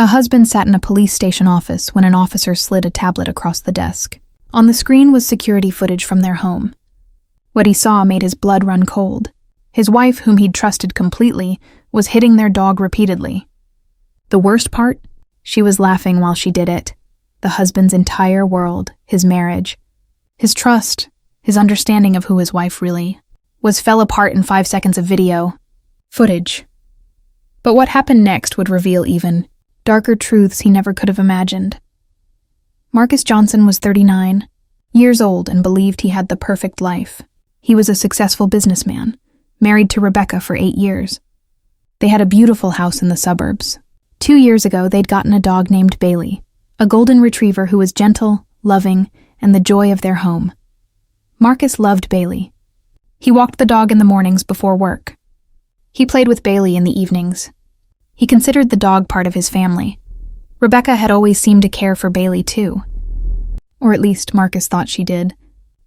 A husband sat in a police station office when an officer slid a tablet across the desk. On the screen was security footage from their home. What he saw made his blood run cold. His wife, whom he'd trusted completely, was hitting their dog repeatedly. The worst part? She was laughing while she did it. The husband's entire world, his marriage, his trust, his understanding of who his wife really was fell apart in 5 seconds of video footage. But what happened next would reveal even darker truths he never could have imagined. Marcus Johnson was 39, years old, and believed he had the perfect life. He was a successful businessman, married to Rebecca for 8 years. They had a beautiful house in the suburbs. 2 years ago, they'd gotten a dog named Bailey, a golden retriever who was gentle, loving, and the joy of their home. Marcus loved Bailey. He walked the dog in the mornings before work. He played with Bailey in the evenings. He considered the dog part of his family. Rebecca had always seemed to care for Bailey too. Or at least Marcus thought she did.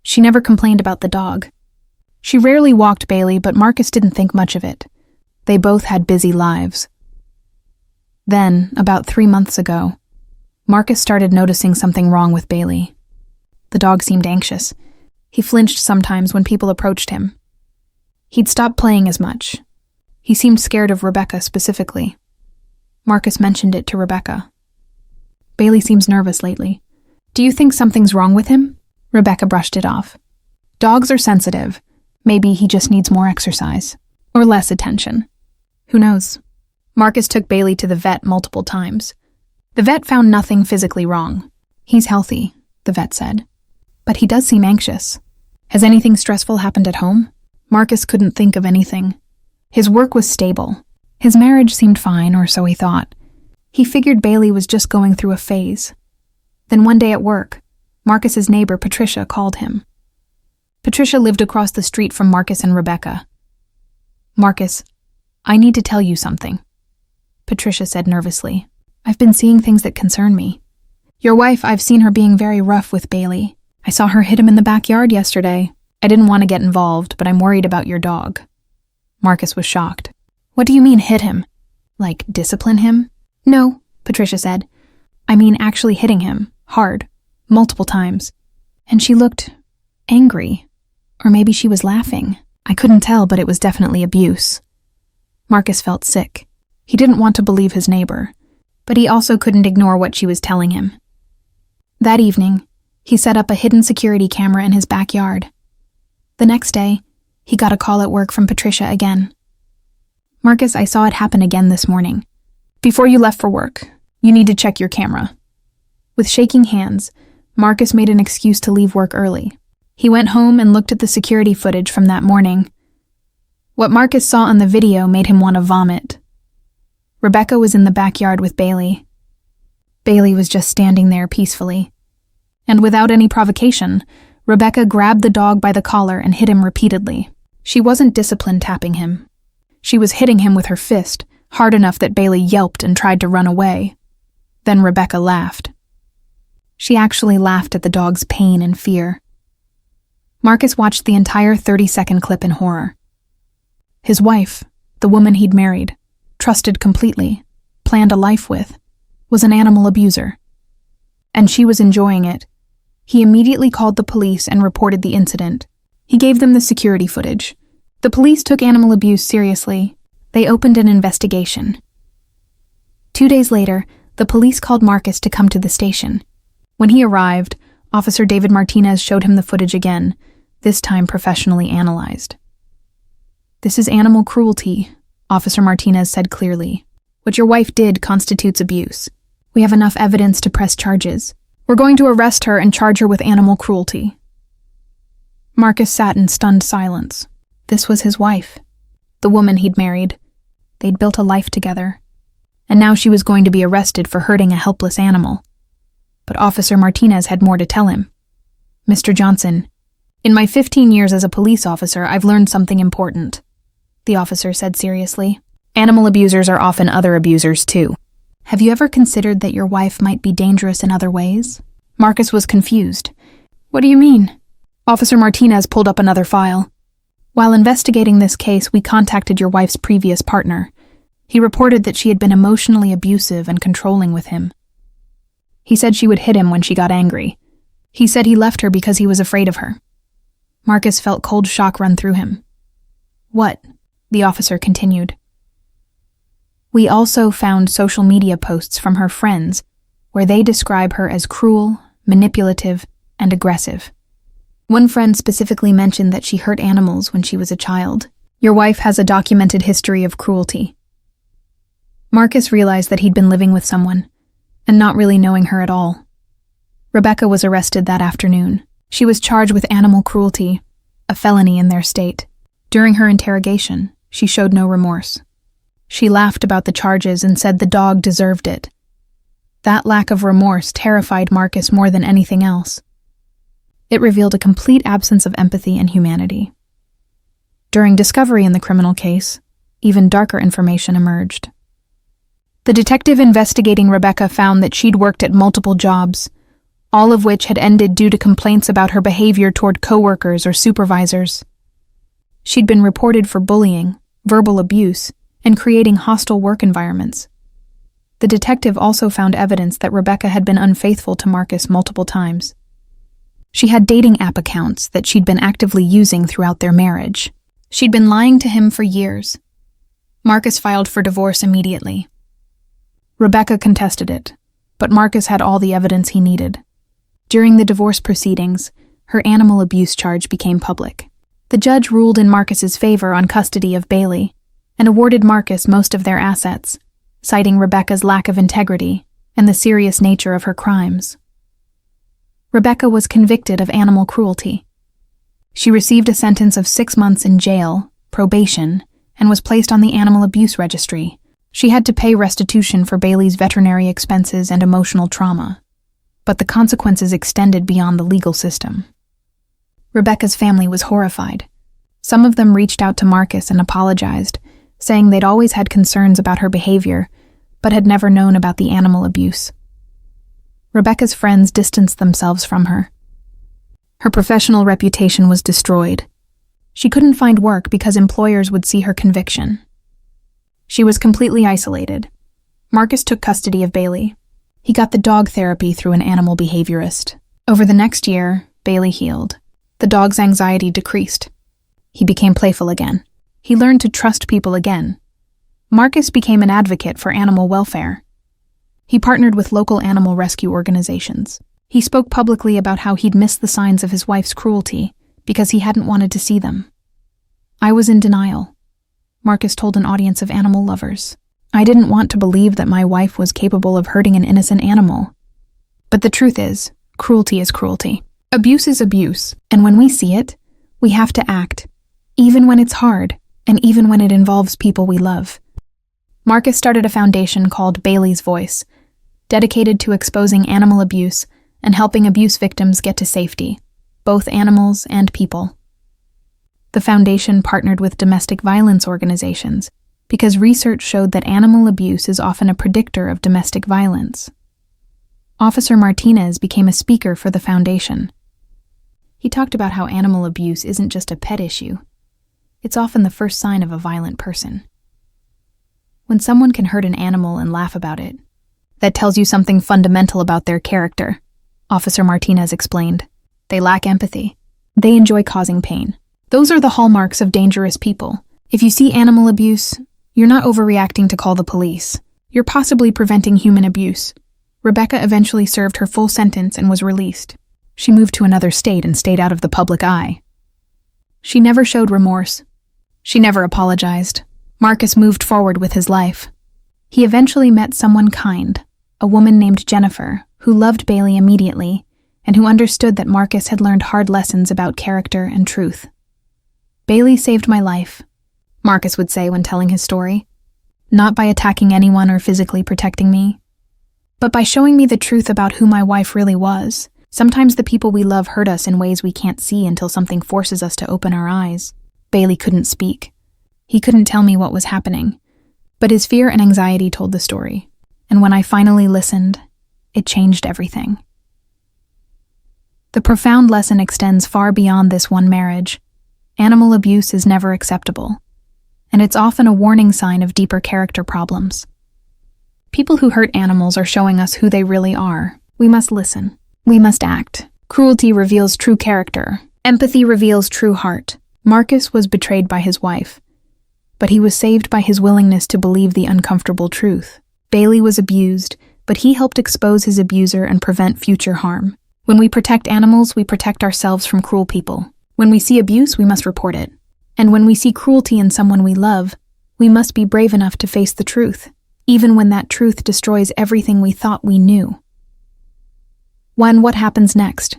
She never complained about the dog. She rarely walked Bailey, but Marcus didn't think much of it. They both had busy lives. Then, about 3 months ago, Marcus started noticing something wrong with Bailey. The dog seemed anxious. He flinched sometimes when people approached him. He'd stopped playing as much. He seemed scared of Rebecca specifically. Marcus mentioned it to Rebecca. Bailey seems nervous lately. Do you think something's wrong with him? Rebecca brushed it off. Dogs are sensitive. Maybe he just needs more exercise. Or less attention. Who knows? Marcus took Bailey to the vet multiple times. The vet found nothing physically wrong. He's healthy, the vet said. But he does seem anxious. Has anything stressful happened at home? Marcus couldn't think of anything. His work was stable. His marriage seemed fine, or so he thought. He figured Bailey was just going through a phase. Then one day at work, Marcus's neighbor Patricia called him. Patricia lived across the street from Marcus and Rebecca. Marcus, I need to tell you something, Patricia said nervously. I've been seeing things that concern me. Your wife, I've seen her being very rough with Bailey. I saw her hit him in the backyard yesterday. I didn't want to get involved, but I'm worried about your dog. Marcus was shocked. What do you mean hit him? Like discipline him? No, Patricia said. I mean actually hitting him, hard, multiple times. And she looked angry. Or maybe she was laughing. I couldn't tell, but it was definitely abuse. Marcus felt sick. He didn't want to believe his neighbor, but he also couldn't ignore what she was telling him. That evening, he set up a hidden security camera in his backyard. The next day, he got a call at work from Patricia again. Marcus, I saw it happen again this morning. Before you left for work, you need to check your camera. With shaking hands, Marcus made an excuse to leave work early. He went home and looked at the security footage from that morning. What Marcus saw on the video made him want to vomit. Rebecca was in the backyard with Bailey. Bailey was just standing there peacefully. And without any provocation, Rebecca grabbed the dog by the collar and hit him repeatedly. She wasn't discipline tapping him. She was hitting him with her fist, hard enough that Bailey yelped and tried to run away. Then Rebecca laughed. She actually laughed at the dog's pain and fear. Marcus watched the entire 30-second clip in horror. His wife, the woman he'd married, trusted completely, planned a life with, was an animal abuser. And she was enjoying it. He immediately called the police and reported the incident. He gave them the security footage. The police took animal abuse seriously. They opened an investigation. 2 days later, the police called Marcus to come to the station. When he arrived, Officer David Martinez showed him the footage again, this time professionally analyzed. This is animal cruelty, Officer Martinez said clearly. What your wife did constitutes abuse. We have enough evidence to press charges. We're going to arrest her and charge her with animal cruelty. Marcus sat in stunned silence. This was his wife, the woman he'd married. They'd built a life together. And now she was going to be arrested for hurting a helpless animal. But Officer Martinez had more to tell him. Mr. Johnson, in my 15 years as a police officer, I've learned something important, the officer said seriously. Animal abusers are often other abusers too. Have you ever considered that your wife might be dangerous in other ways? Marcus was confused. What do you mean? Officer Martinez pulled up another file. While investigating this case, we contacted your wife's previous partner, He reported that she had been emotionally abusive and controlling with him. He said she would hit him when she got angry. He said he left her because he was afraid of her. Marcus felt cold shock run through him. What? The officer continued. We also found social media posts from her friends where they describe her as cruel, manipulative, and aggressive. One friend specifically mentioned that she hurt animals when she was a child. Your wife has a documented history of cruelty. Marcus realized that he'd been living with someone, and not really knowing her at all. Rebecca was arrested that afternoon. She was charged with animal cruelty, a felony in their state. During her interrogation, she showed no remorse. She laughed about the charges and said the dog deserved it. That lack of remorse terrified Marcus more than anything else. It revealed a complete absence of empathy and humanity. During discovery in the criminal case, even darker information emerged. The detective investigating Rebecca found that she'd worked at multiple jobs, all of which had ended due to complaints about her behavior toward coworkers or supervisors. She'd been reported for bullying, verbal abuse, and creating hostile work environments. The detective also found evidence that Rebecca had been unfaithful to Marcus multiple times. She had dating app accounts that she'd been actively using throughout their marriage. She'd been lying to him for years. Marcus filed for divorce immediately. Rebecca contested it, but Marcus had all the evidence he needed. During the divorce proceedings, her animal abuse charge became public. The judge ruled in Marcus's favor on custody of Bailey and awarded Marcus most of their assets, citing Rebecca's lack of integrity and the serious nature of her crimes. Rebecca was convicted of animal cruelty. She received a sentence of 6 months in jail, probation, and was placed on the animal abuse registry. She had to pay restitution for Bailey's veterinary expenses and emotional trauma, but the consequences extended beyond the legal system. Rebecca's family was horrified. Some of them reached out to Marcus and apologized, saying they'd always had concerns about her behavior, but had never known about the animal abuse. Rebecca's friends distanced themselves from her. Her professional reputation was destroyed. She couldn't find work because employers would see her conviction. She was completely isolated. Marcus took custody of Bailey. He got the dog therapy through an animal behaviorist. Over the next year, Bailey healed. The dog's anxiety decreased. He became playful again. He learned to trust people again. Marcus became an advocate for animal welfare. He partnered with local animal rescue organizations. He spoke publicly about how he'd missed the signs of his wife's cruelty because he hadn't wanted to see them. I was in denial, Marcus told an audience of animal lovers. I didn't want to believe that my wife was capable of hurting an innocent animal. But the truth is, cruelty is cruelty. Abuse is abuse, and when we see it, we have to act, even when it's hard, and even when it involves people we love. Marcus started a foundation called Bailey's Voice, dedicated to exposing animal abuse and helping abuse victims get to safety, both animals and people. The foundation partnered with domestic violence organizations because research showed that animal abuse is often a predictor of domestic violence. Officer Martinez became a speaker for the foundation. He talked about how animal abuse isn't just a pet issue. It's often the first sign of a violent person. When someone can hurt an animal and laugh about it, that tells you something fundamental about their character, Officer Martinez explained. They lack empathy. They enjoy causing pain. Those are the hallmarks of dangerous people. If you see animal abuse, you're not overreacting to call the police. You're possibly preventing human abuse. Rebecca eventually served her full sentence and was released. She moved to another state and stayed out of the public eye. She never showed remorse. She never apologized. Marcus moved forward with his life. He eventually met someone kind, a woman named Jennifer, who loved Bailey immediately and who understood that Marcus had learned hard lessons about character and truth. Bailey saved my life, Marcus would say when telling his story. Not by attacking anyone or physically protecting me, but by showing me the truth about who my wife really was. Sometimes the people we love hurt us in ways we can't see until something forces us to open our eyes. Bailey couldn't speak. He couldn't tell me what was happening, but his fear and anxiety told the story. And when I finally listened, it changed everything. The profound lesson extends far beyond this one marriage. Animal abuse is never acceptable, and it's often a warning sign of deeper character problems. People who hurt animals are showing us who they really are. We must listen. We must act. Cruelty reveals true character. Empathy reveals true heart. Marcus was betrayed by his wife, but he was saved by his willingness to believe the uncomfortable truth. Bailey was abused, but he helped expose his abuser and prevent future harm. When we protect animals, we protect ourselves from cruel people. When we see abuse, we must report it. And when we see cruelty in someone we love, we must be brave enough to face the truth, even when that truth destroys everything we thought we knew. 1. What happens next?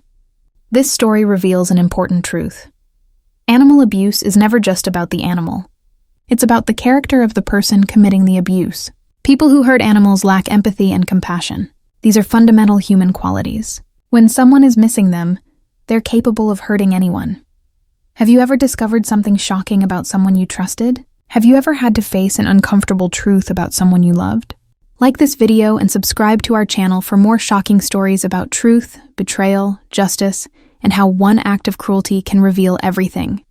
This story reveals an important truth. Animal abuse is never just about the animal. It's about the character of the person committing the abuse. People who hurt animals lack empathy and compassion. These are fundamental human qualities. When someone is missing them, they're capable of hurting anyone. Have you ever discovered something shocking about someone you trusted? Have you ever had to face an uncomfortable truth about someone you loved? Like this video and subscribe to our channel for more shocking stories about truth, betrayal, justice, and how one act of cruelty can reveal everything.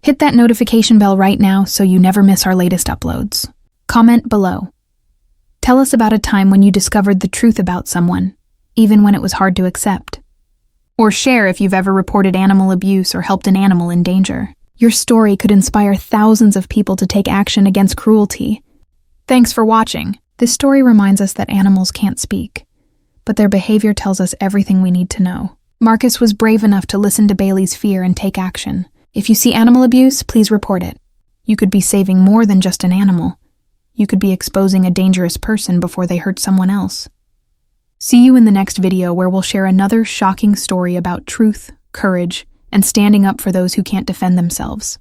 Hit that notification bell right now so you never miss our latest uploads. Comment below. Tell us about a time when you discovered the truth about someone, even when it was hard to accept. Or share if you've ever reported animal abuse or helped an animal in danger. Your story could inspire thousands of people to take action against cruelty. Thanks for watching. This story reminds us that animals can't speak, but their behavior tells us everything we need to know. Marcus was brave enough to listen to Bailey's fear and take action. If you see animal abuse, please report it. You could be saving more than just an animal. You could be exposing a dangerous person before they hurt someone else. See you in the next video where we'll share another shocking story about truth, courage, and standing up for those who can't defend themselves.